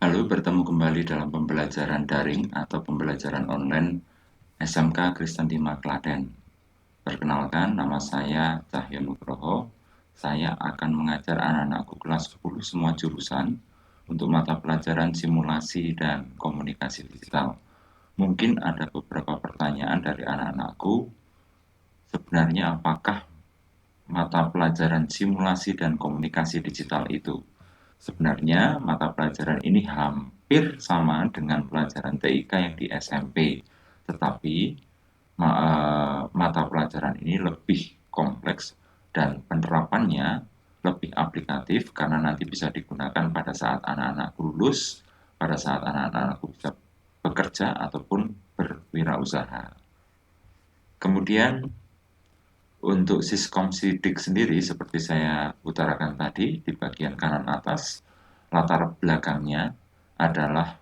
Halo, bertemu kembali dalam pembelajaran daring atau pembelajaran online SMK Kristen Lima Klaten. Perkenalkan, nama saya Cahyo Nugroho. Saya akan mengajar anak-anakku kelas 10 semua jurusan untuk mata pelajaran simulasi dan komunikasi digital. Mungkin ada beberapa pertanyaan dari anak-anakku. Sebenarnya apakah mata pelajaran simulasi dan komunikasi digital itu? Sebenarnya mata pelajaran ini hampir sama dengan pelajaran TIK yang di SMP, tetapi mata pelajaran ini lebih kompleks dan penerapannya lebih aplikatif karena nanti bisa digunakan pada saat anak-anak lulus, pada saat anak-anak bisa bekerja ataupun berwirausaha. Kemudian untuk Siskom Sidik sendiri seperti saya utarakan tadi di bagian kanan atas, latar belakangnya adalah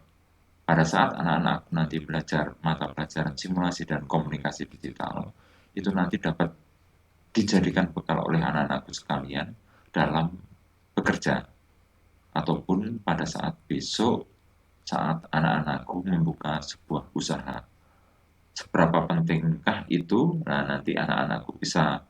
pada saat anak-anak nanti belajar mata pelajaran simulasi dan komunikasi digital, itu nanti dapat dijadikan bekal oleh anak-anakku sekalian dalam bekerja ataupun pada saat besok saat anak-anakku membuka sebuah usaha. Seberapa pentingkah itu? Nah, nanti anak-anakku bisa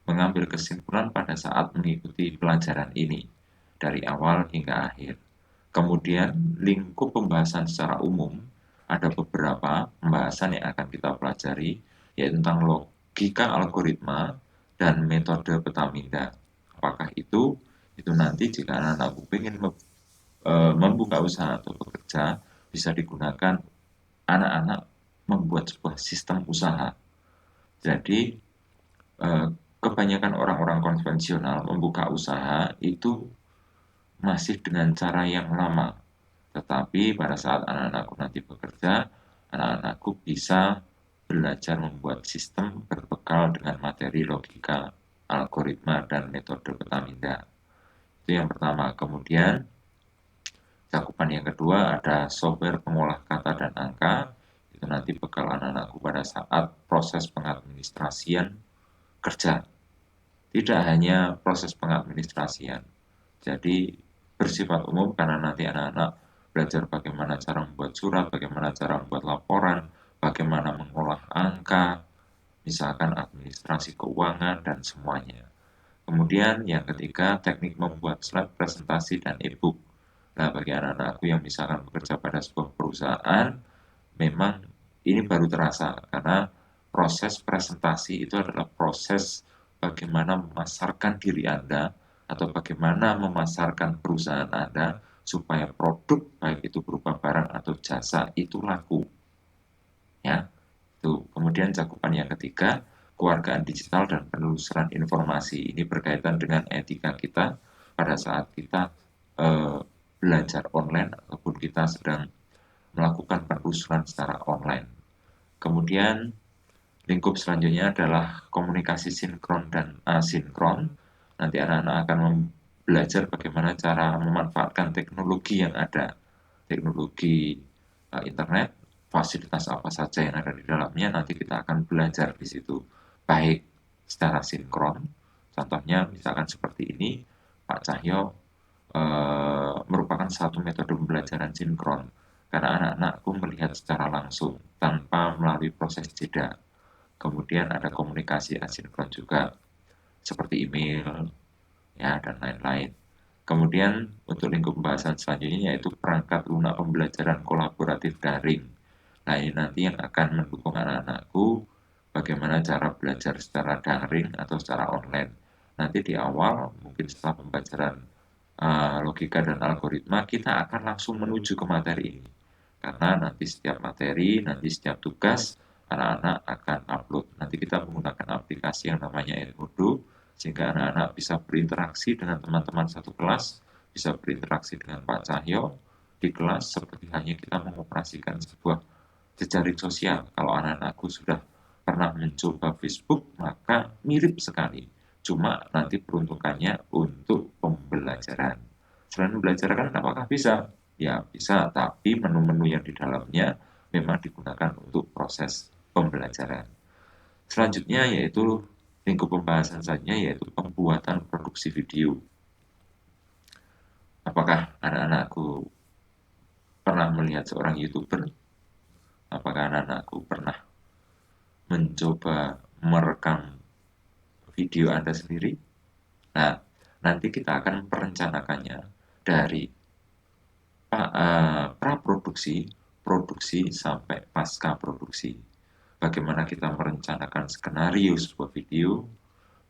mengambil kesimpulan pada saat mengikuti pelajaran ini dari awal hingga akhir. Kemudian lingkup pembahasan secara umum ada beberapa pembahasan yang akan kita pelajari, yaitu tentang logika algoritma dan metode Petamida. Apakah itu? Itu nanti jika anak-anakku ingin membuka usaha atau bekerja, bisa digunakan anak-anak membuat sebuah sistem usaha. Jadi kebanyakan orang-orang konvensional membuka usaha itu masih dengan cara yang lama. Tetapi pada saat anak-anakku nanti bekerja, anak-anakku bisa belajar membuat sistem berbekal dengan materi logika, algoritma, dan metode Petamida. Itu yang pertama. Kemudian cakupan yang kedua ada software pengolah kata dan angka. Itu nanti bekal anak-anakku pada saat proses pengadministrasian kerja. Tidak hanya proses pengadministrasian. Jadi bersifat umum karena nanti anak-anak belajar bagaimana cara membuat surat, bagaimana cara membuat laporan, bagaimana mengolah angka, misalkan administrasi keuangan dan semuanya. Kemudian yang ketiga, teknik membuat slide presentasi dan e-book. Nah, bagi anak-anakku yang misalkan bekerja pada sebuah perusahaan, memang ini baru terasa karena proses presentasi itu adalah proses bagaimana memasarkan diri Anda atau bagaimana memasarkan perusahaan Anda supaya produk baik itu berupa barang atau jasa itu laku. Ya, itu. Kemudian cakupan yang ketiga, kewargaan digital dan penelusuran informasi. Ini berkaitan dengan etika kita pada saat kita belajar online ataupun kita sedang melakukan penelusuran secara online. Kemudian lingkup selanjutnya adalah komunikasi sinkron dan asinkron. Nanti anak-anak akan belajar bagaimana cara memanfaatkan teknologi yang ada. Teknologi internet, fasilitas apa saja yang ada di dalamnya, nanti kita akan belajar di situ. Baik secara sinkron, contohnya misalkan seperti ini, Pak Cahyo merupakan satu metode pembelajaran sinkron. Karena anak-anakku melihat secara langsung tanpa melalui proses jeda. Kemudian ada komunikasi asinkron juga seperti email ya dan lain-lain. Kemudian untuk lingkup pembahasan selanjutnya yaitu perangkat lunak pembelajaran kolaboratif daring. Nah, ini nanti yang akan mendukung anak-anakku bagaimana cara belajar secara daring atau secara online. Nanti di awal mungkin setelah pembelajaran logika dan algoritma kita akan langsung menuju ke materi ini. Karena nanti setiap materi, nanti setiap tugas anak-anak akan upload. Nanti kita menggunakan aplikasi yang namanya Edmodo, sehingga anak-anak bisa berinteraksi dengan teman-teman satu kelas, bisa berinteraksi dengan Pak Cahyo di kelas seperti hanya kita mengoperasikan sebuah jejaring sosial. Kalau anak-anakku sudah pernah mencoba Facebook, maka mirip sekali. Cuma nanti peruntukannya untuk pembelajaran. Selain pembelajaran, apakah bisa? Ya bisa, tapi menu-menu yang di dalamnya memang digunakan untuk proses pembelajaran. Selanjutnya yaitu lingkup pembahasan saja yaitu pembuatan produksi video. Apakah anak-anakku melihat seorang YouTuber? Apakah anak-anakku pernah mencoba merekam video Anda sendiri? Nah, nanti kita akan merencanakannya dari praproduksi, produksi, sampai pasca produksi. Bagaimana kita merencanakan skenario sebuah video,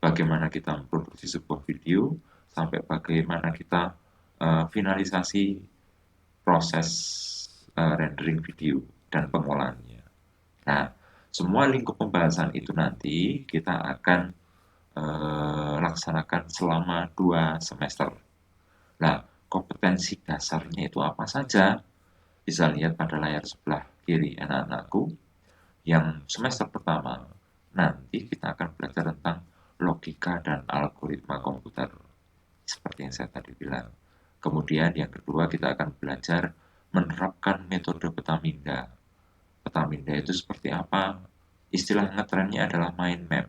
bagaimana kita memproduksi sebuah video, sampai bagaimana kita finalisasi proses rendering video dan pengolahannya. Nah, semua lingkup pembahasan itu nanti kita akan laksanakan selama 2 semester. Nah, kompetensi dasarnya itu apa saja? Bisa lihat pada layar sebelah kiri anak-anakku. Yang semester pertama, nanti kita akan belajar tentang logika dan algoritma komputer. Seperti yang saya tadi bilang. Kemudian yang kedua, kita akan belajar menerapkan metode Petaminda. Petaminda itu seperti apa? Istilah ngetrennya adalah mind map.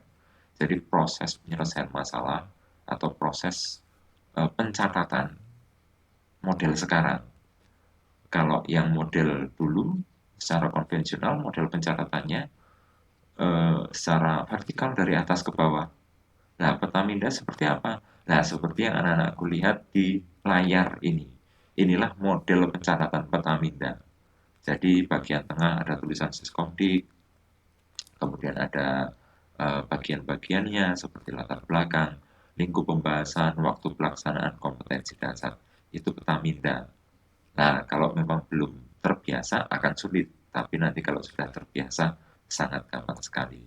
Jadi proses penyelesaian masalah atau proses pencatatan model sekarang. Kalau yang model dulu secara konvensional, model pencatatannya secara vertikal dari atas ke bawah. Nah, Petaminda seperti apa? Nah, seperti yang anak-anakku lihat di layar ini. Inilah model pencatatan Petaminda. Jadi bagian tengah ada tulisan Syscomdic, kemudian ada bagian-bagiannya seperti latar belakang, lingkup pembahasan, waktu pelaksanaan, kompetensi dasar. Itu Petaminda. Nah, kalau memang belum terbiasa akan sulit, tapi nanti kalau sudah terbiasa sangat gampang sekali.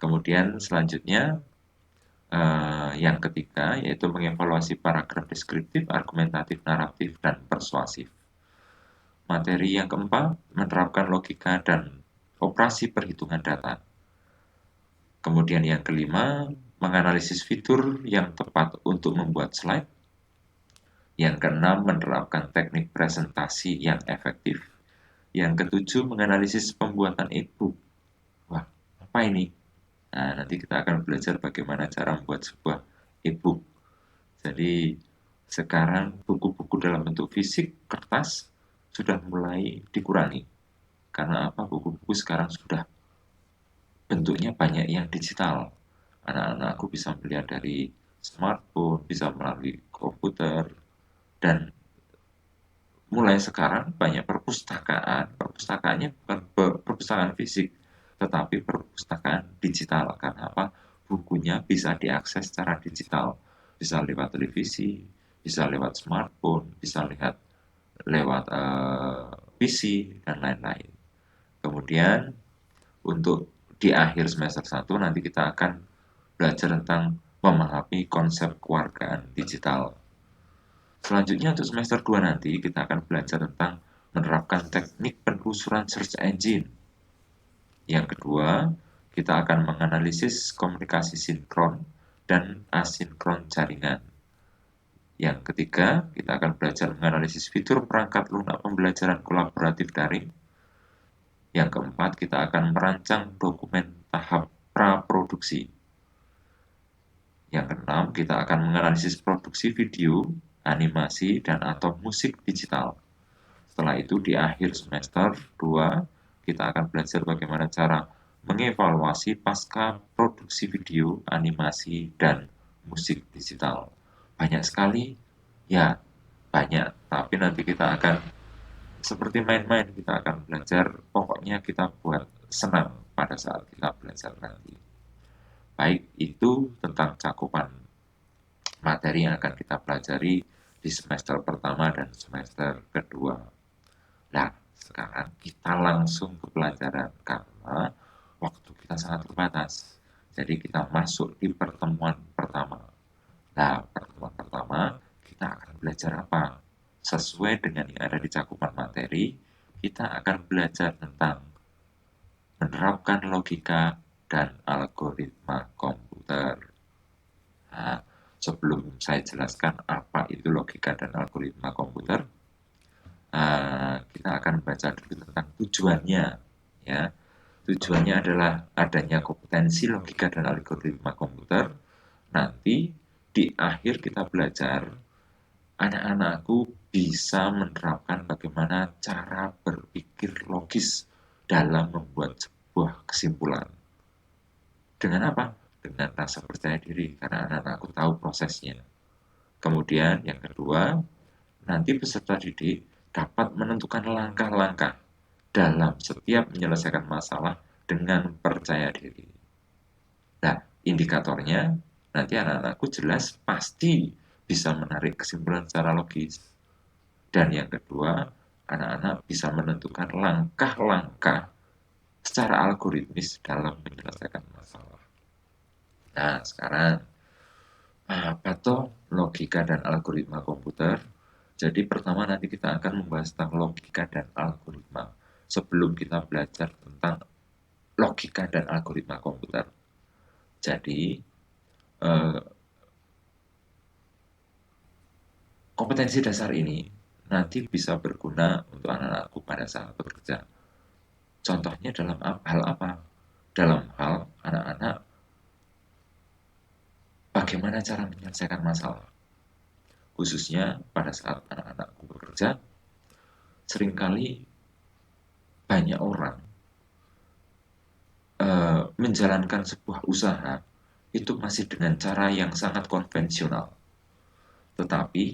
Kemudian selanjutnya yang ketiga yaitu mengevaluasi paragraf deskriptif, argumentatif, naratif, dan persuasif. Materi yang keempat, menerapkan logika dan operasi perhitungan data. Kemudian yang kelima, menganalisis fitur yang tepat untuk membuat slide. Yang keenam, menerapkan teknik presentasi yang efektif. Yang ketujuh, menganalisis pembuatan e-book. Wah, apa ini? Nah, nanti kita akan belajar bagaimana cara membuat sebuah e-book. Jadi, sekarang buku-buku dalam bentuk fisik, kertas, sudah mulai dikurangi. Karena apa? Buku-buku sekarang sudah bentuknya banyak yang digital. Anak-anakku bisa melihat dari smartphone, bisa melalui komputer, dan mulai sekarang banyak perpustakaan. Perpustakaannya bukan perpustakaan fisik, tetapi perpustakaan digital. Karena apa? Bukunya bisa diakses secara digital. Bisa lewat televisi, bisa lewat smartphone, bisa lewat PC, dan lain-lain. Kemudian untuk di akhir semester 1 nanti kita akan belajar tentang memahami konsep kewargaan digital. Selanjutnya untuk semester 2 nanti kita akan belajar tentang menerapkan teknik penelusuran search engine. Yang kedua, kita akan menganalisis komunikasi sinkron dan asinkron jaringan. Yang ketiga, kita akan belajar menganalisis fitur perangkat lunak pembelajaran kolaboratif daring. Yang keempat, kita akan merancang dokumen tahap praproduksi. Yang keenam, kita akan menganalisis produksi video, animasi, dan atau musik digital. Setelah itu di akhir semester 2, kita akan belajar bagaimana cara mengevaluasi pasca produksi video, animasi, dan musik digital. Banyak sekali? Ya, banyak. Tapi nanti kita akan seperti main-main, kita akan belajar, pokoknya kita buat senang pada saat kita belajar nanti. Baik, itu tentang cakupan materi yang akan kita pelajari di semester pertama dan semester kedua. Nah, sekarang kita langsung ke pelajaran karena waktu kita sangat terbatas. Jadi kita masuk di pertemuan pertama. Nah, pertemuan pertama kita akan belajar apa? Sesuai dengan yang ada di cakupan materi, kita akan belajar tentang menerapkan logika dan algoritma komputer. Nah, sebelum saya jelaskan apa itu logika dan algoritma komputer, kita akan baca dulu tentang tujuannya. Ya, tujuannya adalah adanya kompetensi logika dan algoritma komputer. Nanti di akhir kita belajar, anak-anakku bisa menerapkan bagaimana cara berpikir logis dalam membuat sebuah kesimpulan. Dengan apa? Dengan rasa percaya diri, karena anak-anakku tahu prosesnya. Kemudian yang kedua, nanti peserta didik dapat menentukan langkah-langkah dalam setiap menyelesaikan masalah dengan percaya diri. Nah, indikatornya nanti anak-anakku jelas pasti bisa menarik kesimpulan secara logis. Dan yang kedua, anak-anak bisa menentukan langkah-langkah secara algoritmis dalam menyelesaikan masalah. Nah, sekarang apa toh logika dan algoritma komputer? Jadi pertama nanti kita akan membahas tentang logika dan algoritma sebelum kita belajar tentang logika dan algoritma komputer. Jadi kompetensi dasar ini nanti bisa berguna untuk anak-anakku pada saat bekerja. Contohnya dalam hal apa? Dalam hal anak-anak bagaimana cara menyelesaikan masalah. Khususnya pada saat anak-anakku bekerja, seringkali banyak orang menjalankan sebuah usaha itu masih dengan cara yang sangat konvensional. Tetapi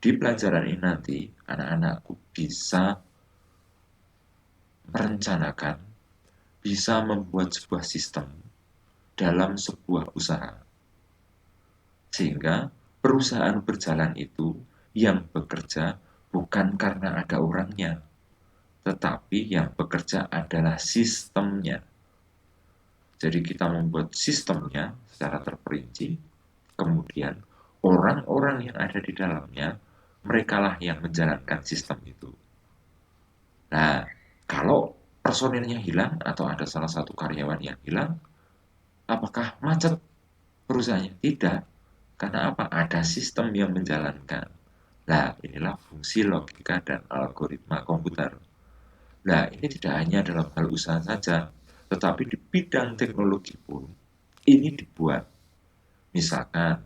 di pelajaran ini nanti anak-anakku bisa merencanakan, bisa membuat sebuah sistem dalam sebuah usaha. Sehingga perusahaan berjalan itu yang bekerja bukan karena ada orangnya, tetapi yang bekerja adalah sistemnya. Jadi kita membuat sistemnya secara terperinci, kemudian orang-orang yang ada di dalamnya, merekalah yang menjalankan sistem itu. Nah, kalau personilnya hilang atau ada salah satu karyawan yang hilang, apakah macet perusahaannya? Tidak. Karena apa? Ada sistem yang menjalankan. Nah, inilah fungsi logika dan algoritma komputer. Nah, ini tidak hanya dalam hal usaha saja, tetapi di bidang teknologi pun ini dibuat. Misalkan,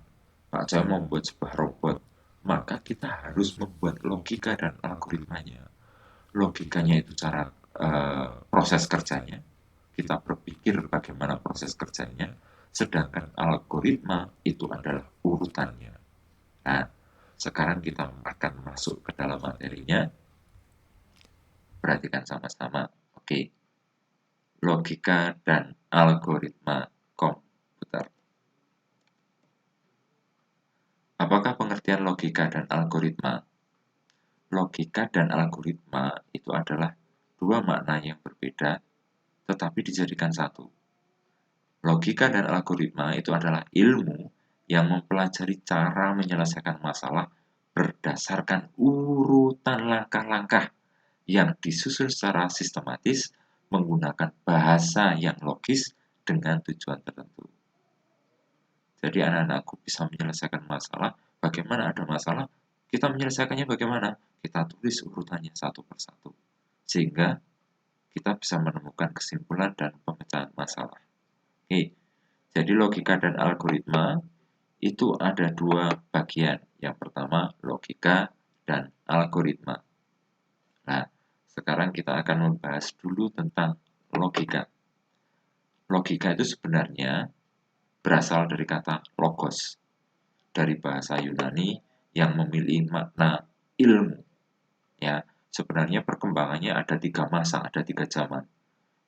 Pak Joy mau membuat sebuah robot, maka kita harus membuat logika dan algoritmanya. Logikanya itu cara proses kerjanya, kita berpikir bagaimana proses kerjanya, sedangkan algoritma itu adalah urutannya. Nah, sekarang kita akan masuk ke dalam materinya. Perhatikan sama-sama. Oke. Logika dan algoritma komputer. Apakah pengertian logika dan algoritma? Logika dan algoritma itu adalah dua makna yang berbeda, tetapi dijadikan satu. Logika dan algoritma itu adalah ilmu yang mempelajari cara menyelesaikan masalah berdasarkan urutan langkah-langkah yang disusun secara sistematis menggunakan bahasa yang logis dengan tujuan tertentu. Jadi anak-anakku bisa menyelesaikan masalah, bagaimana ada masalah, kita menyelesaikannya bagaimana? Kita tulis urutannya satu persatu. Sehingga kita bisa menemukan kesimpulan dan pemecahan masalah. Oke, jadi logika dan algoritma itu ada dua bagian. Yang pertama logika dan algoritma. Nah, sekarang kita akan membahas dulu tentang logika. Logika itu sebenarnya berasal dari kata logos, dari bahasa Yunani yang memiliki makna ilmu. Ya, sebenarnya perkembangannya ada tiga masa, ada tiga zaman,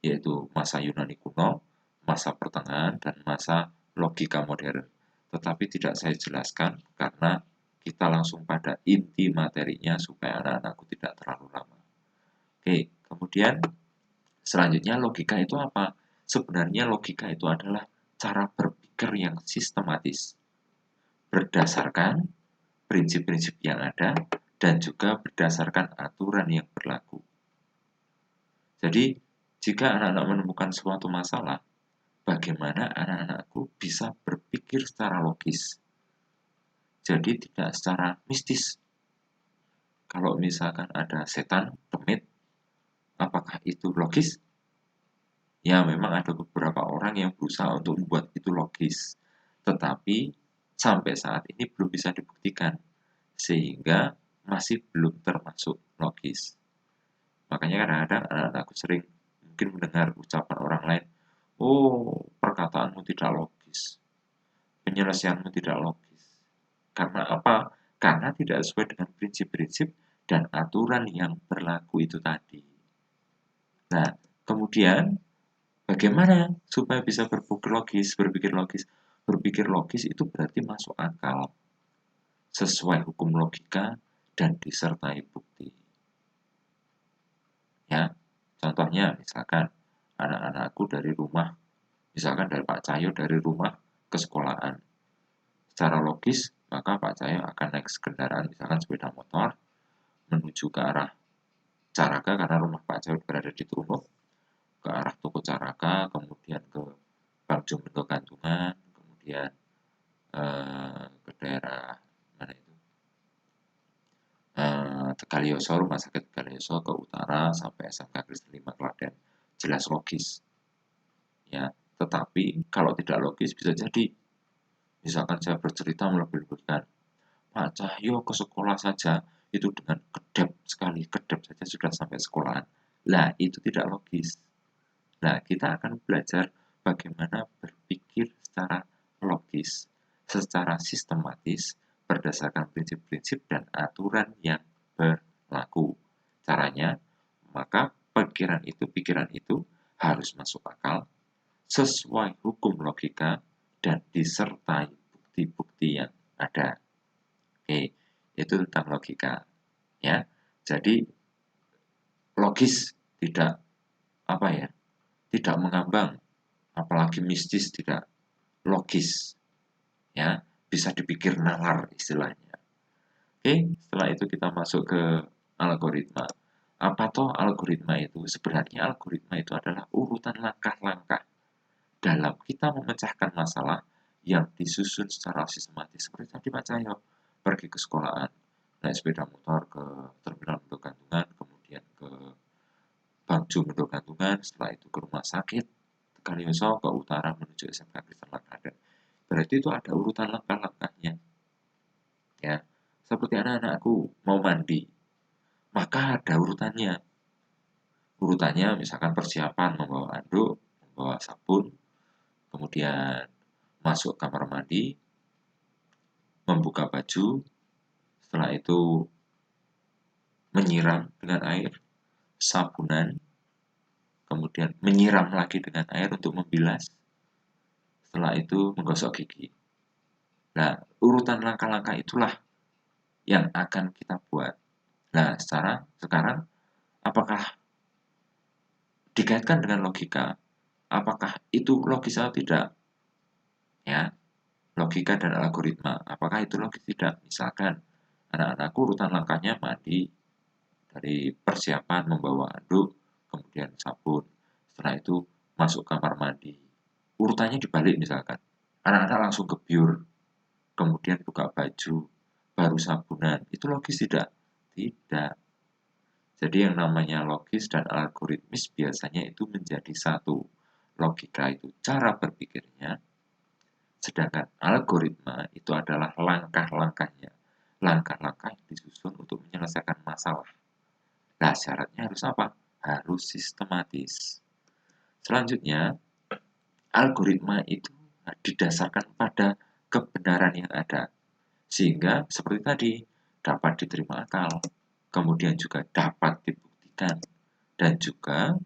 yaitu masa Yunani kuno, masa pertengahan, dan masa logika modern. Tetapi tidak saya jelaskan karena kita langsung pada inti materinya supaya anak-anakku tidak terlalu lama. Oke, kemudian selanjutnya logika itu apa? Sebenarnya logika itu adalah cara berpikir yang sistematis, berdasarkan prinsip-prinsip yang ada dan juga berdasarkan aturan yang berlaku. Jadi, jika anak-anak menemukan suatu masalah, bagaimana anak-anakku bisa berpikir secara logis. Jadi tidak secara mistis. Kalau misalkan ada setan, demit, apakah itu logis? Ya, memang ada beberapa orang yang berusaha untuk membuat itu logis. Tetapi sampai saat ini belum bisa dibuktikan. Sehingga masih belum termasuk logis. Makanya kadang-kadang anak-anakku sering mungkin mendengar ucapan orang lain, "Oh, perkataanmu tidak logis, penyelesaianmu tidak logis." Karena apa? Karena tidak sesuai dengan prinsip-prinsip dan aturan yang berlaku itu tadi. Nah, kemudian bagaimana supaya bisa berpikir logis? Berpikir logis, berpikir logis itu berarti masuk akal, sesuai hukum logika dan disertai bukti. Ya, contohnya misalkan anak-anakku dari rumah, misalkan dari Pak Cahyo dari rumah ke sekolahan. Secara logis, maka Pak Cahyo akan naik kendaraan misalkan sepeda motor menuju ke arah Caraga karena rumah Pak Cahyo berada di Trunuk, ke arah Toko Caraka, kemudian ke Bangjo Bendo Gantungan, kemudian ke daerah mana itu Tegalioso, Rumah Sakit Tegalioso ke utara sampai SMK Kristen 5 Klaten. Jelas logis, ya. Tetapi kalau tidak logis bisa jadi, misalkan saya bercerita melebih-lebihkan, Pak Cahyo ke sekolah saja itu dengan kedap sekali, kedap saja sudah sampai sekolahan. Lah, itu tidak logis. Nah, kita akan belajar bagaimana berpikir secara logis, secara sistematis, berdasarkan prinsip-prinsip dan aturan yang berlaku. Caranya, maka pikiran itu harus masuk akal, sesuai hukum logika, dan disertai bukti-bukti yang ada. Oke, itu tentang logika. Ya, jadi logis, tidak apa ya, tidak mengambang, apalagi mistis, tidak logis, ya, bisa dipikir nalar istilahnya. Oke, setelah itu kita masuk ke algoritma. Apa toh algoritma itu? Sebenarnya algoritma itu adalah urutan langkah-langkah dalam kita memecahkan masalah yang disusun secara sistematis. Seperti tadi Pak Cahyo pergi ke sekolahan, naik sepeda motor ke terminal Mendo Gantungan, kemudian ke Bangjo Mendo Gantungan, setelah itu ke rumah sakit Tegalioso ke utara menuju SMK Kristen Lakaden. Berarti itu ada urutan langkah-langkahnya. Ya, seperti anak-anakku mau mandi, maka ada urutannya. Urutannya misalkan persiapan membawa anduk, membawa sabun, kemudian masuk kamar mandi, membuka baju, setelah itu menyiram dengan air, sabunan, kemudian menyiram lagi dengan air untuk membilas, setelah itu menggosok gigi. Nah, urutan langkah-langkah itulah yang akan kita buat. Nah, sekarang apakah dikaitkan dengan logika? Apakah itu logis atau tidak? Ya, logika dan algoritma. Apakah itu logis tidak? Misalkan anak-anakku urutan langkahnya mandi, dari persiapan membawa anduk, kemudian sabun. Setelah itu masuk kamar mandi. Urutannya dibalik misalkan. Anak-anak langsung ke biur, kemudian buka baju, baru sabunan. Itu logis tidak? Tidak. Jadi yang namanya logis dan algoritmis biasanya itu menjadi satu. Logika itu cara berpikirnya, sedangkan algoritma itu adalah langkah-langkahnya. Langkah-langkah yang disusun untuk menyelesaikan masalah. Nah, syaratnya harus apa? Harus sistematis. Selanjutnya, algoritma itu didasarkan pada kebenaran yang ada. Sehingga seperti tadi, dapat diterima akal, kemudian juga dapat dibuktikan. Dan juga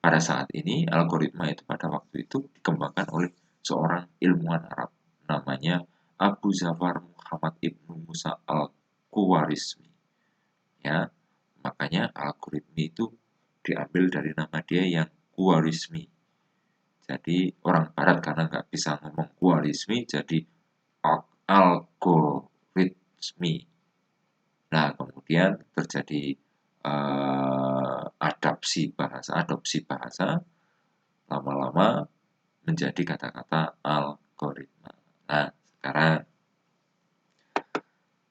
pada saat ini, algoritma itu pada waktu itu dikembangkan oleh seorang ilmuwan Arab. Namanya Abu Zafar Muhammad Ibnu Musa al-Khawarizmi. Ya, makanya algoritma itu diambil dari nama dia yang Khwarizmi. Jadi orang barat karena nggak bisa ngomong Khwarizmi, jadi algoritmi. Nah, kemudian terjadi adopsi bahasa, lama-lama menjadi kata-kata algoritma. Nah, sekarang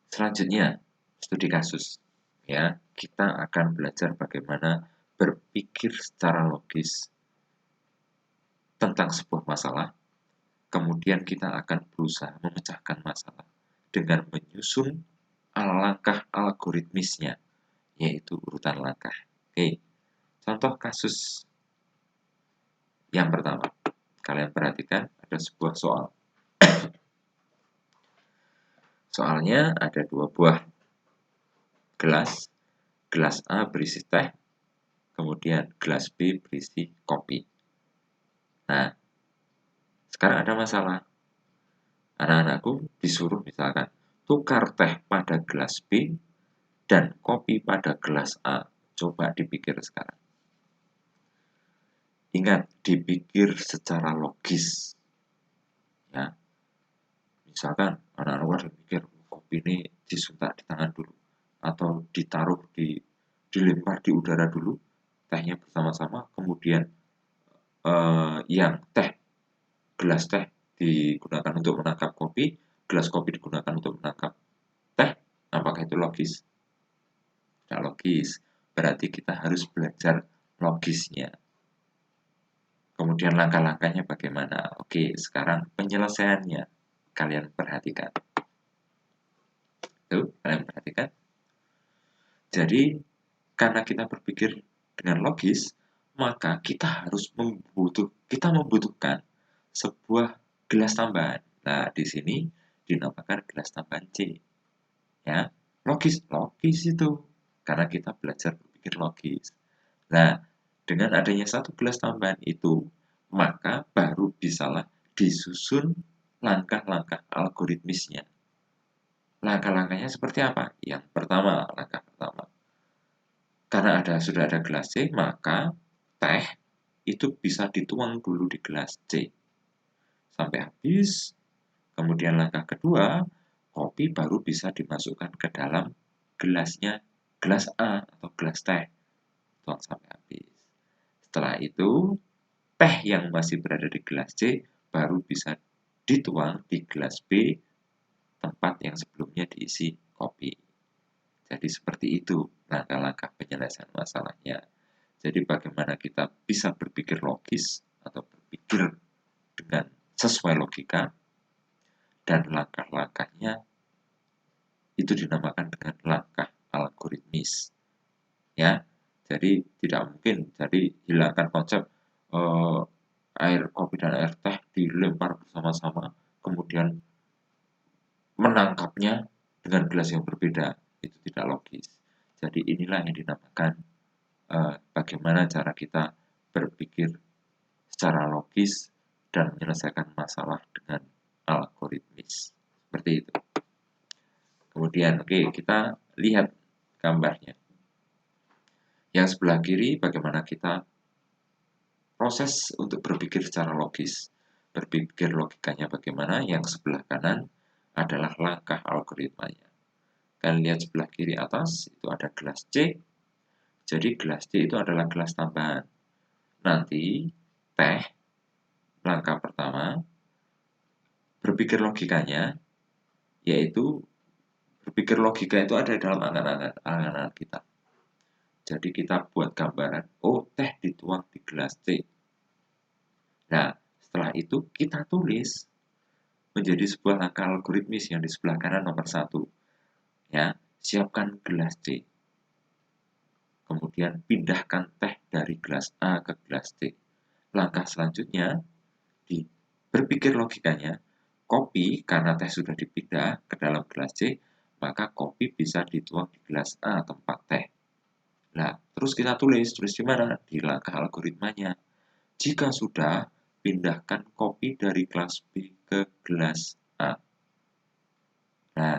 selanjutnya studi kasus. Ya, kita akan belajar bagaimana berpikir secara logis tentang sebuah masalah, kemudian kita akan berusaha memecahkan masalah dengan menyusun langkah algoritmisnya, yaitu urutan langkah. Oke, contoh kasus yang pertama. Kalian perhatikan ada sebuah soal. Soalnya ada dua buah gelas. Gelas A berisi teh, kemudian gelas B berisi kopi. Nah, sekarang ada masalah. Anak-anakku disuruh misalkan tukar teh pada gelas B dan kopi pada gelas A. Coba dipikir sekarang. Ingat, dipikir secara logis. Ya, misalkan anak-anak berpikir kopi ini disuntak di tangan dulu atau ditaruh dilempar di udara dulu tehnya bersama-sama, kemudian yang gelas teh digunakan untuk menangkap kopi, gelas kopi digunakan untuk menangkap teh. Apakah itu logis? Tidak logis. Berarti kita harus belajar logisnya. Kemudian langkah-langkahnya bagaimana? Oke, sekarang penyelesaiannya. Kalian perhatikan. Tuh, kalian perhatikan. Jadi, karena kita berpikir dengan logis, maka kita membutuhkan sebuah gelas tambahan. Nah, di sini dinamakan gelas tambahan C. Ya, logis itu. Karena kita belajar berpikir logis. Nah, dengan adanya satu gelas tambahan itu, maka baru bisalah disusun langkah-langkah algoritmisnya. Langkah-langkahnya seperti apa? Yang pertama, langkah pertama. Karena sudah ada gelas C, maka teh itu bisa dituang dulu di gelas C sampai habis. Kemudian langkah kedua, kopi baru bisa dimasukkan ke dalam gelas A atau gelas teh. Tuang sampai habis. Setelah itu, teh yang masih berada di gelas C baru bisa dituang di gelas B, tempat yang sebelumnya diisi kopi. Jadi seperti itu langkah-langkah penyelesaian masalahnya. Jadi bagaimana kita bisa berpikir logis atau berpikir dengan sesuai logika, dan langkah-langkahnya itu dinamakan dengan langkah algoritmis. Ya, jadi tidak mungkin hilangkan konsep air kopi dan air teh dilempar bersama-sama, kemudian menangkapnya dengan gelas yang berbeda. Itu tidak logis. Jadi inilah yang dinamakan bagaimana cara kita berpikir secara logis dan menyelesaikan masalah dengan algoritmis. Seperti itu. Kemudian, kita lihat gambarnya. Yang sebelah kiri bagaimana kita proses untuk berpikir secara logis. Berpikir logikanya bagaimana, yang sebelah kanan adalah langkah algoritmanya. Kalian lihat sebelah kiri atas, itu ada gelas C. Jadi gelas C itu adalah gelas tambahan. Nanti teh, langkah pertama, berpikir logikanya, yaitu berpikir logika itu ada dalam angan-angan kita. Jadi kita buat gambaran, teh dituang di gelas C. Nah, setelah itu kita tulis menjadi sebuah langkah algoritmis yang di sebelah kanan nomor 1. Ya, siapkan gelas C. Kemudian pindahkan teh dari gelas A ke gelas C. Langkah selanjutnya, berpikir logikanya, kopi karena teh sudah dipindah ke dalam gelas C, maka kopi bisa dituang di gelas A tempat teh. Nah, terus kita tulis di mana? Di langkah algoritmanya. Jika sudah, pindahkan kopi dari gelas B ke gelas A. Nah,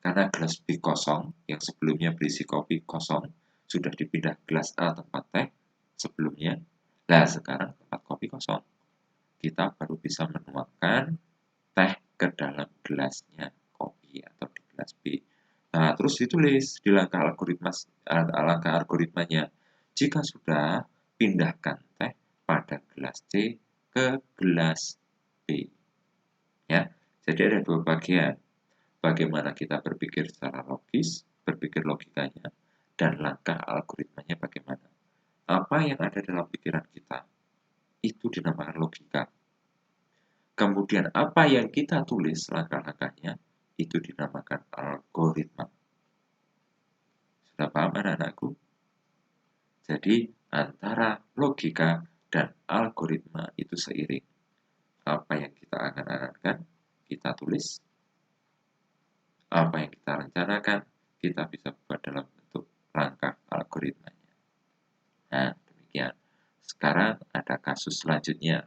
karena gelas B kosong, yang sebelumnya berisi kopi kosong, sudah dipindah gelas A tempat teh sebelumnya. Nah, sekarang tempat kopi kosong. Kita baru bisa menuangkan teh ke dalam gelasnya kopi atau di gelas B. Nah, terus ditulis di langkah algoritmanya. Jika sudah, pindahkan teh pada gelas C ke gelas B. Ya, jadi ada dua bagian. Bagaimana kita berpikir secara logis, berpikir logikanya, dan langkah algoritmanya bagaimana. Apa yang ada dalam pikiran kita, itu dinamakan logika. Kemudian apa yang kita tulis langkah-langkahnya, itu dinamakan algoritma. Sudah paham anak-anakku? Jadi antara logika dan algoritma itu seiring. Apa yang kita akan angankan, kita tulis. Apa yang kita rencanakan, kita bisa buat dalam bentuk langkah algoritmanya. Nah, demikian. Sekarang ada kasus selanjutnya.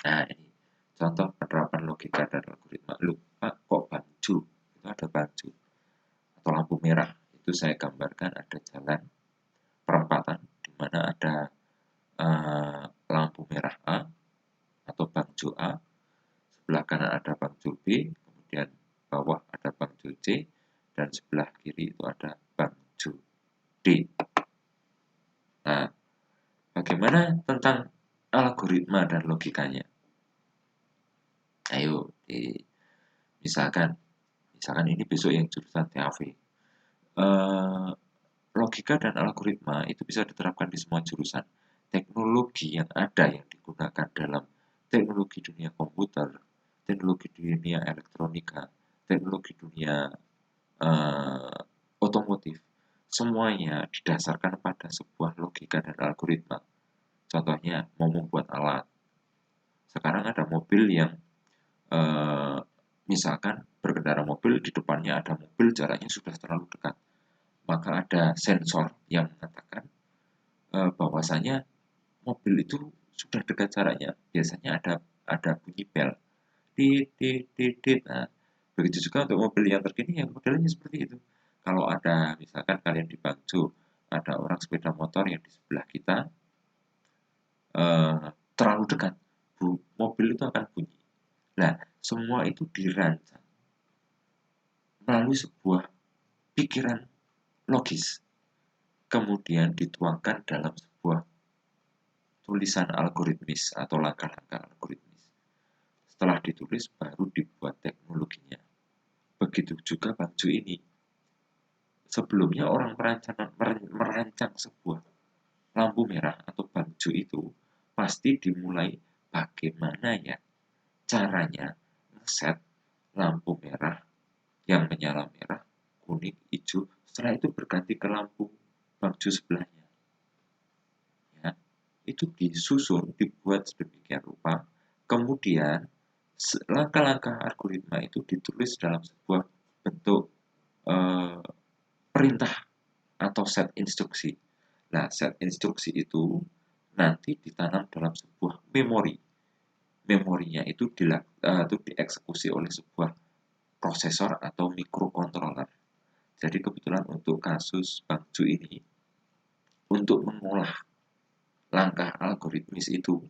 Nah, ini contoh penerapan logika dan algoritma. Lupa kok baju, itu ada baju atau lampu merah. Itu saya gambarkan ada jalan perempatan di mana ada lampu merah A atau bangjo A, sebelah kanan ada bangjo B, kemudian bawah ada bangjo C, dan sebelah kiri itu ada bangjo D. Nah, bagaimana tentang algoritma dan logikanya? Ayo, misalkan ini besok yang jurusan TAV. Logika dan algoritma itu bisa diterapkan di semua jurusan. Teknologi yang ada yang digunakan dalam teknologi dunia komputer, teknologi dunia elektronika, teknologi dunia otomotif, semuanya didasarkan pada sebuah logika dan algoritma. Contohnya, mau membuat alat. Sekarang ada mobil yang misalkan berkendara mobil, di depannya ada mobil, jaraknya sudah terlalu dekat. Maka ada sensor yang mengatakan bahwasanya mobil itu sudah dekat jaraknya. Biasanya ada bunyi bel. Dit. Nah, begitu juga untuk mobil yang terkini yang modelnya seperti itu. Kalau ada misalkan kalian di Bangjo, ada orang sepeda motor yang di sebelah kita terlalu dekat, mobil itu akan bunyi. Nah, semua itu dirancang melalui sebuah pikiran logis, kemudian dituangkan dalam sebuah tulisan algoritmis atau langkah-langkah algoritmis. Setelah ditulis, baru dibuat teknologinya. Begitu juga bangjo ini. Sebelumnya orang merancang sebuah lampu merah atau bangjo itu pasti dimulai bagaimana ya caranya ngeset lampu merah yang menyala merah, kuning, hijau. Setelah itu berganti ke lampu bangjo sebelahnya. Ya, itu disusun, dibuat sedemikian rupa. Kemudian langkah-langkah algoritma itu ditulis dalam sebuah bentuk perintah atau set instruksi. Nah, set instruksi itu nanti ditanam dalam sebuah memori. Memorinya itu dieksekusi oleh sebuah prosesor atau microcontroller. Jadi kebetulan untuk kasus bangjo ini, untuk mengolah langkah algoritmis itu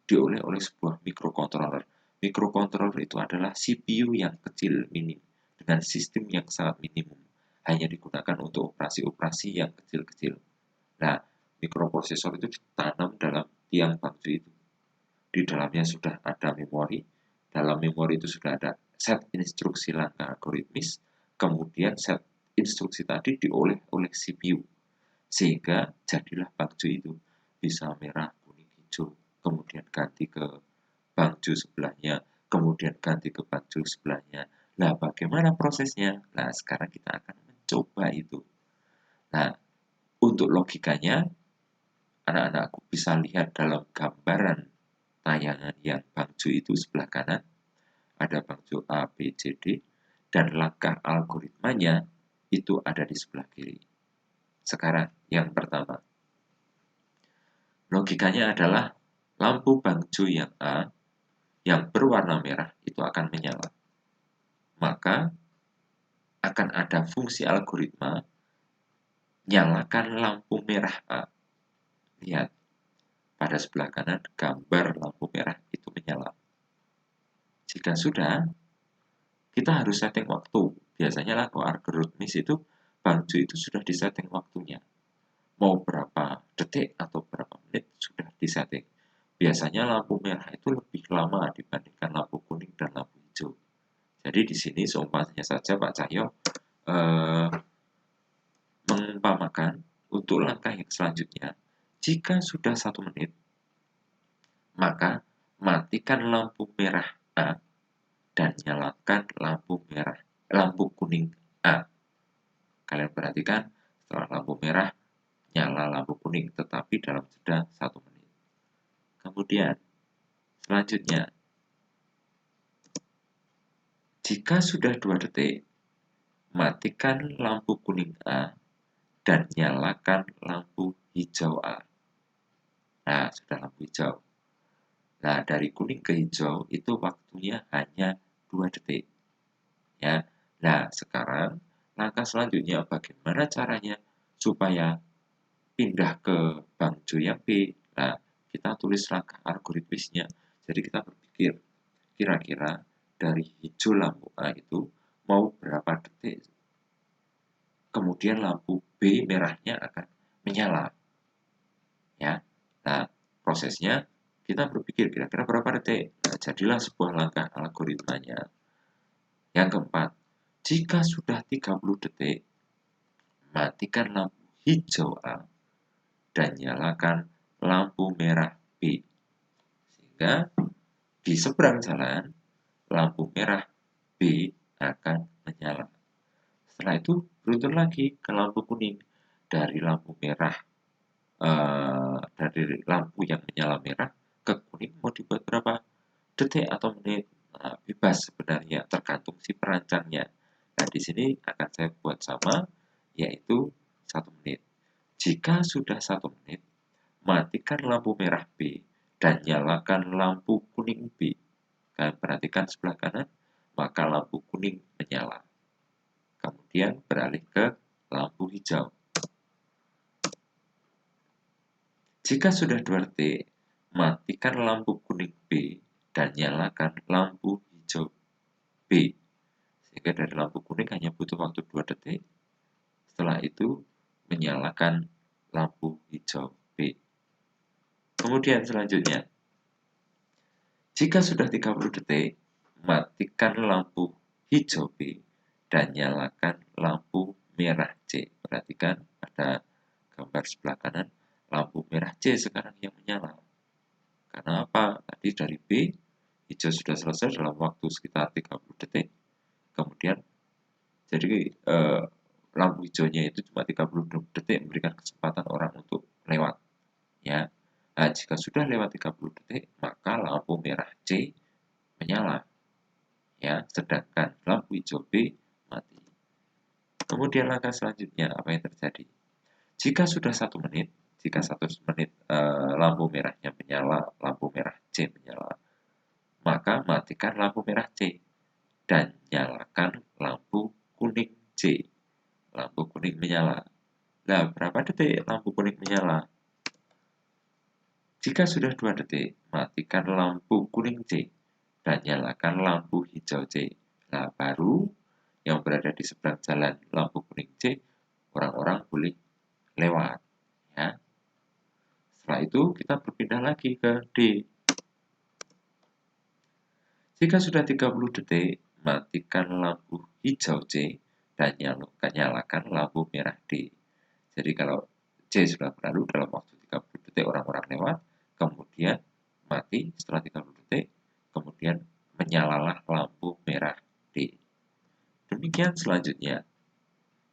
diolah oleh sebuah microcontroller. Microcontroller itu adalah CPU yang kecil minim dengan sistem yang sangat minimum, hanya digunakan untuk operasi-operasi yang kecil-kecil. Nah, mikroprosesor itu ditanam dalam tiang bangjo itu. Di dalamnya sudah ada memori, dalam memori itu sudah ada set instruksi langkah algoritmis, kemudian set instruksi tadi diolah oleh CPU, sehingga jadilah bangjo itu bisa merah, kuning, hijau, kemudian ganti ke bangjo sebelahnya, kemudian ganti ke bangjo sebelahnya. Nah, bagaimana prosesnya? Nah, sekarang kita akan mencoba itu. Nah, untuk logikanya, anak-anakku bisa lihat dalam gambaran tayangan yang bangjo itu sebelah kanan, ada bangjo A, B, C, D, dan langkah algoritmanya itu ada di sebelah kiri. Sekarang, yang pertama, logikanya adalah lampu bangjo yang A yang berwarna merah itu akan menyala. Maka akan ada fungsi algoritma nyalakan lampu merah A. Lihat, pada sebelah kanan gambar lampu merah itu menyala. Jika sudah, kita harus setting waktu. Biasanya lampu algoritmis itu bangjo itu sudah disetting waktunya. Mau berapa detik atau berapa menit sudah disetting. Biasanya lampu merah itu lebih lama dibandingkan lampu kuning dan lampu hijau. Jadi di sini seumpamanya saja Pak Cahyo mengumpamakan untuk langkah yang selanjutnya. Jika sudah 1 menit, maka matikan lampu merah A dan nyalakan lampu kuning A. Kalian perhatikan, Setelah lampu merah, nyala lampu kuning, tetapi dalam jeda 1 menit. Kemudian, selanjutnya, jika sudah 2 detik, matikan lampu kuning A dan nyalakan lampu hijau A. Nah, sudah lampu hijau. Nah, dari kuning ke hijau itu waktunya hanya 2 detik. Ya. Nah, sekarang langkah selanjutnya bagaimana caranya supaya pindah ke Bang Jo yang B. Nah, kita tulis langkah algoritmisnya. Jadi kita berpikir, kira-kira dari hijau lampu A itu mau berapa detik, kemudian lampu B merahnya akan menyala. Ya. Nah, prosesnya kita berpikir kira-kira berapa detik. Nah, jadilah sebuah langkah algoritmanya. Yang keempat, jika sudah 30 detik, matikan lampu hijau A dan nyalakan lampu merah B. Sehingga di seberang jalan, lampu merah B akan menyala. Setelah itu, beruntun lagi ke lampu kuning. Dari lampu merah, dari lampu yang menyala merah ke kuning mau dibuat berapa detik atau menit? Nah, bebas sebenarnya, tergantung si perancangnya. Nah, di sini akan saya buat sama, yaitu 1 menit. Jika sudah 1 menit, matikan lampu merah B dan nyalakan lampu kuning B. Kalian perhatikan sebelah kanan, maka lampu kuning menyala. Kemudian beralih ke lampu hijau. Jika sudah 2 detik, matikan lampu kuning B dan nyalakan lampu hijau B. Sehingga dari lampu kuning hanya butuh waktu 2 detik. Setelah itu, menyalakan lampu hijau B. Kemudian selanjutnya, jika sudah 30 detik, matikan lampu hijau B dan nyalakan lampu merah C. Perhatikan ada gambar sebelah kanan, lampu merah C sekarang yang menyala. Karena apa? Tadi dari B, hijau sudah selesai dalam waktu sekitar 30 detik. Kemudian, jadi lampu hijaunya itu cuma 30 detik memberikan kesempatan orang untuk lewat. Ya. Nah, jika sudah lewat 30 detik, maka lampu merah C menyala. Ya, sedangkan lampu hijau B mati. Kemudian langkah selanjutnya apa yang terjadi? Jika sudah 1 menit, jika 1 menit lampu merahnya menyala, lampu merah C menyala, maka matikan lampu merah C dan nyalakan lampu kuning C. Lampu kuning menyala. Nah, berapa detik lampu kuning menyala? Jika sudah 2 detik, matikan lampu kuning C dan nyalakan lampu hijau C. Nah, baru yang berada di seberang jalan lampu kuning C, orang-orang boleh lewat. Ya. Setelah itu, kita berpindah lagi ke D. Jika sudah 30 detik, matikan lampu hijau C dan nyalakan lampu merah D. Jadi kalau C sudah berlalu dalam waktu 30 detik orang-orang lewat, kemudian mati setelah 30 detik, kemudian menyalalah lampu merah D. Demikian selanjutnya.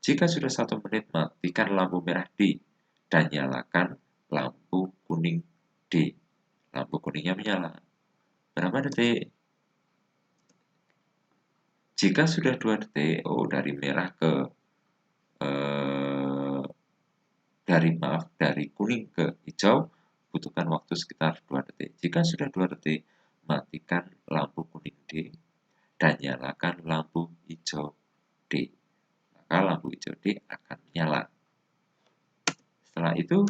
Jika sudah 1 menit, matikan lampu merah D dan nyalakan lampu kuning D. Lampu kuningnya menyala. Berapa detik? Jika sudah 2 detik, dari merah ke dari kuning ke hijau butuhkan waktu sekitar 2 detik. Jika sudah 2 detik, matikan lampu kuning D dan nyalakan lampu hijau D. Maka lampu hijau D akan menyala. Setelah itu,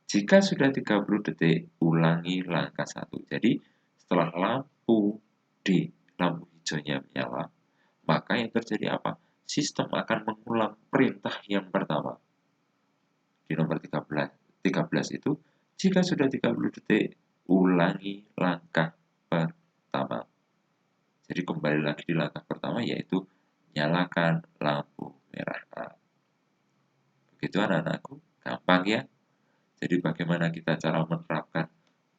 jika sudah 30 detik, ulangi langkah 1. Jadi, setelah lampu D, lampu hijaunya menyala, maka yang terjadi apa? Sistem akan mengulang perintah yang pertama. Di nomor 13 itu, jika sudah 30 detik, ulangi langkah pertama. Jadi kembali lagi di langkah pertama, yaitu nyalakan lampu merah A. Begitu anak-anakku, gampang ya. Jadi bagaimana kita cara menerapkan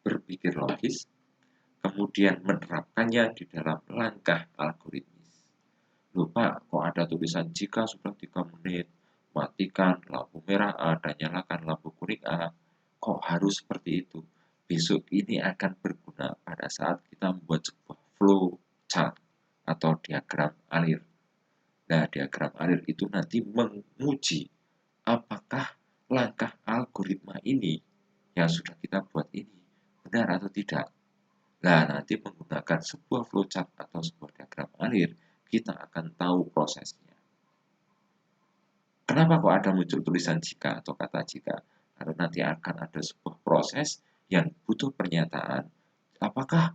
berpikir logis, kemudian menerapkannya di dalam langkah algoritmis. Lupa kok ada tulisan jika sudah 3 menit, matikan lampu merah A dan nyalakan lampu kuning A. Kok harus seperti itu? Besok ini akan berguna pada saat kita membuat sebuah flow chart atau diagram alir. Nah, diagram alir itu nanti menguji apakah langkah algoritma ini yang sudah kita buat ini benar atau tidak. Nah, nanti menggunakan sebuah flowchart atau sebuah diagram alir, kita akan tahu prosesnya. Kenapa kok ada muncul tulisan jika atau kata jika? Karena nanti akan ada sebuah proses yang butuh pernyataan. Apakah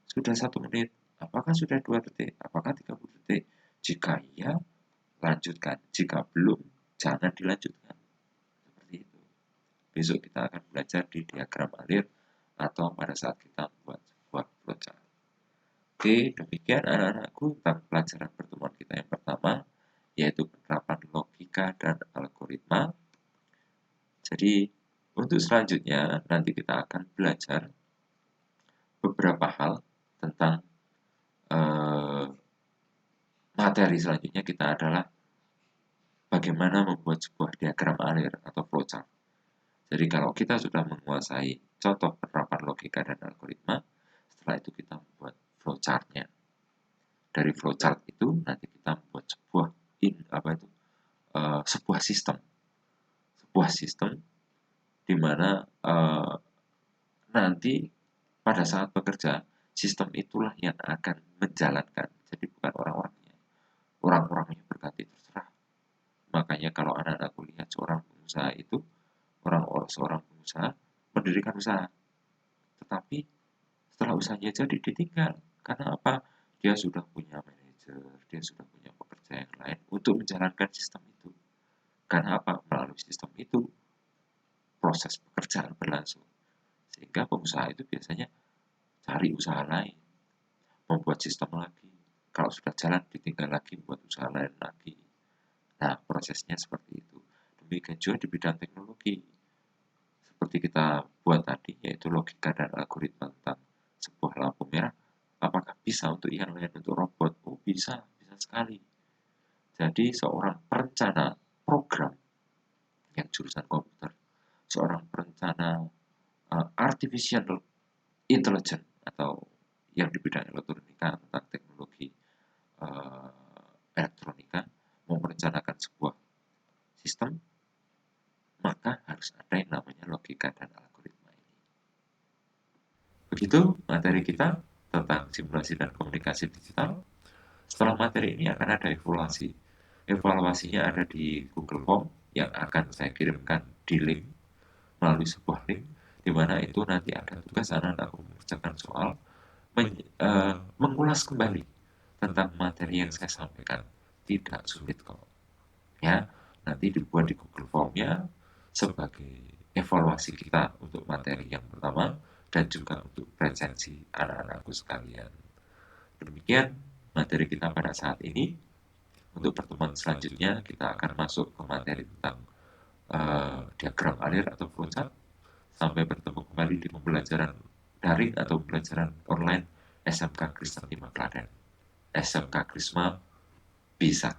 sudah 1 menit? Apakah sudah 2 detik? Apakah 30 detik? Jika iya, lanjutkan. Jika belum, jangan dilanjutkan. Seperti itu. Besok kita akan belajar di diagram alir atau pada saat kita membuat sebuah flowchart. Oke, demikian anak-anakku tentang pelajaran pertemuan kita yang pertama, yaitu penerapan logika dan algoritma. Jadi, untuk selanjutnya nanti kita akan belajar beberapa hal tentang materi selanjutnya kita adalah bagaimana membuat sebuah diagram alir atau flowchart. Jadi kalau kita sudah menguasai contoh penerapan logika dan algoritma, setelah itu kita membuat flowchart-nya. Dari flowchart itu nanti kita membuat sebuah sistem di mana nanti pada saat bekerja sistem itulah yang akan menjalankan. Jadi bukan orang-orangnya berganti terserah. Makanya kalau anak-anakku lihat seorang pengusaha itu seorang pengusaha mendirikan usaha, tetapi setelah usahanya jadi ditinggal. Karena apa? Dia sudah punya manajer, dia sudah punya pekerja yang lain untuk menjalankan sistem itu. Karena apa? Melalui sistem itu proses pekerjaan berlangsung. Sehingga pengusaha itu biasanya cari usaha lain, membuat sistem lagi. Kalau sudah jalan ditinggal lagi membuat usaha lain lagi. Nah, prosesnya seperti itu. Demikian juga di bidang teknologi. Seperti kita buat tadi, yaitu logika dan algoritma tentang sebuah lampu merah. Apakah bisa untuk yang lain, untuk robot? Oh, bisa sekali. Jadi, seorang perencana program yang jurusan komputer, seorang perencana artificial intelligence atau yang di bidang elektronika tentang teknologi elektronika mau merencanakan sebuah sistem, maka harus ada yang namanya logika dan algoritma ini. Begitu materi kita tentang simulasi dan komunikasi digital. Setelah materi ini akan ada evaluasi. Evaluasinya ada di Google Form yang akan saya kirimkan di link melalui sebuah link di mana itu nanti ada tugas anak-anak mengerjakan soal mengulas kembali tentang materi yang saya sampaikan. Tidak sulit kok. Ya, nanti dibuat di Google Form-nya sebagai evaluasi kita untuk materi yang pertama dan juga untuk presensi anak-anakku sekalian. Demikian materi kita pada saat ini. Untuk pertemuan selanjutnya kita akan masuk ke materi tentang diagram alir atau flowchart. Sampai bertemu kembali di pembelajaran daring atau pembelajaran online SMK Kristen 5 Klaten. SMK Krisma bisa.